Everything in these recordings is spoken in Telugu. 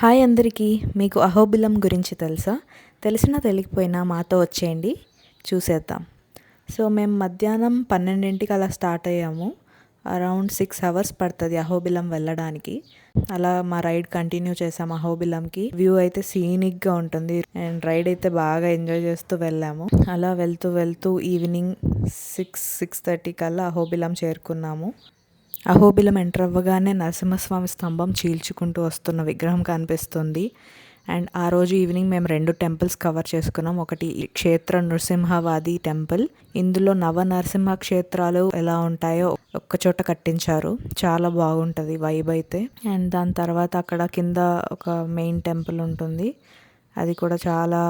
హాయ్ అందరికీ. మీకు అహోబిలం గురించి తెలుసా? తెలిసినా తెలియకపోయినా మాతో వచ్చేయండి, చూసేద్దాం. సో మేము మధ్యాహ్నం 12కి అలా స్టార్ట్ అయ్యాము. అరౌండ్ 6 అవర్స్ పడుతుంది అహోబిలం వెళ్ళడానికి. అలా మా రైడ్ కంటిన్యూ చేసాము. అహోబిలంకి వ్యూ అయితే సీనిక్గా ఉంటుంది అండ్ రైడ్ అయితే బాగా ఎంజాయ్ చేస్తూ వెళ్ళాము. అలా వెళ్తూ వెళ్తూ ఈవినింగ్ 6:30 కల్లా అహోబిలం చేరుకున్నాము. అహోబిలం ఎంటర్ అవ్వగానే నరసింహస్వామి స్తంభం చీల్చుకుంటూ వస్తున్న విగ్రహం కనిపిస్తుంది. అండ్ ఆ రోజు ఈవినింగ్ మేము 2 టెంపుల్స్ కవర్ చేసుకున్నాం. ఒకటి క్షేత్ర నృసింహవాది టెంపుల్. ఇందులో నవ నరసింహ క్షేత్రాలు ఎలా ఉంటాయో ఒక్కచోట కట్టించారు. చాలా బాగుంటుంది వైబ్ అయితే. అండ్ దాని తర్వాత అక్కడ కింద ఒక మెయిన్ టెంపుల్ ఉంటుంది. అది కూడా చాలా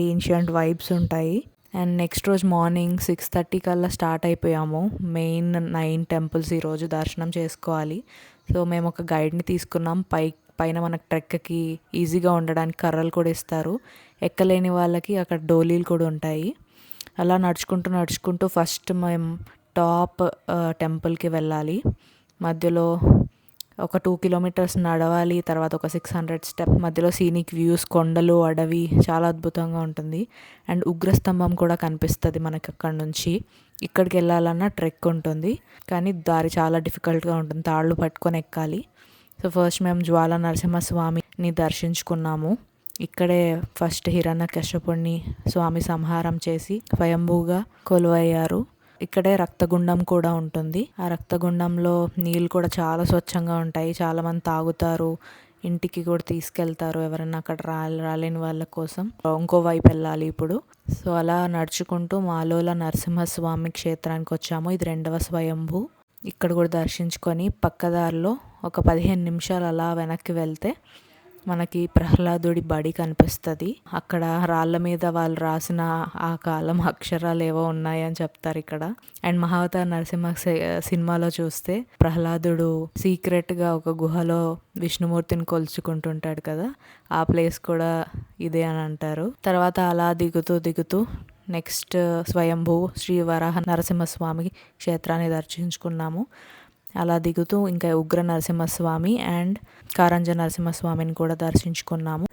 ఏన్షియంట్ వైబ్స్ ఉంటాయి. అండ్ నెక్స్ట్ రోజు మార్నింగ్ 6:30 కల్లా స్టార్ట్ అయిపోయాము. మెయిన్ 9 టెంపుల్స్ ఈరోజు దర్శనం చేసుకోవాలి. సో మేము ఒక గైడ్ని తీసుకున్నాం. పైన మనకు ట్రెక్కి ఈజీగా ఉండడానికి కర్రలు కూడా ఇస్తారు. ఎక్కలేని వాళ్ళకి అక్కడ డోలీలు కూడా ఉంటాయి. అలా నడుచుకుంటూ ఫస్ట్ మేము టాప్ టెంపుల్కి వెళ్ళాలి. మధ్యలో ఒక 2 కిలోమీటర్స్ నడవాలి. తర్వాత ఒక 600 స్టెప్ మధ్యలో సీనిక్ వ్యూస్, కొండలు, అడవి చాలా అద్భుతంగా ఉంటుంది. అండ్ ఉగ్రస్తంభం కూడా కనిపిస్తుంది మనకి అక్కడ నుంచి. ఇక్కడికి వెళ్ళాలన్నా ట్రెక్ ఉంటుంది, కానీ దారి చాలా డిఫికల్ట్గా ఉంటుంది. తాళ్ళు పట్టుకొని ఎక్కాలి. సో ఫస్ట్ మేము జ్వాల నరసింహస్వామిని దర్శించుకున్నాము. ఇక్కడే ఫస్ట్ హిరణ్యకశిపుని స్వామి సంహారం చేసి స్వయంభూగా కొలువయ్యారు. ఇక్కడే రక్తగుండం కూడా ఉంటుంది. ఆ రక్తగుండంలో నీళ్ళు కూడా చాలా స్వచ్ఛంగా ఉంటాయి. చాలామంది తాగుతారు, ఇంటికి కూడా తీసుకెళ్తారు ఎవరైనా అక్కడ రాలేని వాళ్ళ కోసం. ఇంకో వైపు వెళ్ళాలి ఇప్పుడు. సో అలా నడుచుకుంటూ మాలోల నరసింహస్వామి క్షేత్రానికి వచ్చాము. ఇది 2వ స్వయంభూ. ఇక్కడ కూడా దర్శించుకొని పక్కదారిలో ఒక 15 నిమిషాలు అలా వెనక్కి వెళ్తే మనకి ప్రహ్లాదుడి బడి కనిపిస్తుంది. అక్కడ రాళ్ళ మీద వాళ్ళు రాసిన ఆ కాలం అక్షరాలు ఏవో ఉన్నాయని చెప్తారు ఇక్కడ. అండ్ మహావతార్ నరసింహ సినిమాలో చూస్తే ప్రహ్లాదుడు సీక్రెట్గా ఒక గుహలో విష్ణుమూర్తిని కొలుచుకుంటుంటాడు కదా, ఆ ప్లేస్ కూడా ఇదే అని అంటారు. తర్వాత అలా దిగుతూ నెక్స్ట్ స్వయంభూ శ్రీ వరాహ నరసింహస్వామి క్షేత్రాన్ని దర్శించుకున్నాము. అలా దిగుతూ ఇంకా ఉగ్ర నరసింహస్వామి అండ్ కారంజ నరసింహస్వామిని కూడా దర్శించుకున్నాము.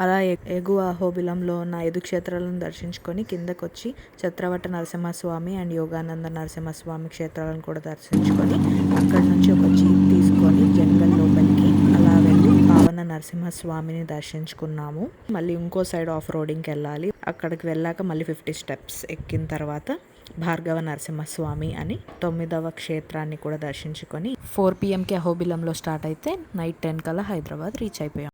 అలా ఎగువ అహోబిలంలో ఉన్న 5 క్షేత్రాలను దర్శించుకొని కిందకు వచ్చి చత్రవట నరసింహస్వామి అండ్ యోగానంద నరసింహస్వామి క్షేత్రాలను కూడా దర్శించుకొని అక్కడ నుంచి ఒక జీప్ తీసుకొని జంగల్ లోపలికి అలా వెళ్ళి పావన నరసింహస్వామిని దర్శించుకున్నాము. మళ్ళీ ఇంకో సైడ్ ఆఫ్ రోడింగ్కి వెళ్ళాలి. అక్కడికి వెళ్ళాక మళ్ళీ 50 స్టెప్స్ ఎక్కిన తర్వాత భార్గవ నరసింహస్వామి అని 9వ క్షేత్రాన్ని కూడా దర్శించుకొని 4 PM అహోబిలంలో స్టార్ట్ అయితే నైట్ 10 కల్లా హైదరాబాద్ రీచ్ అయిపోయాం.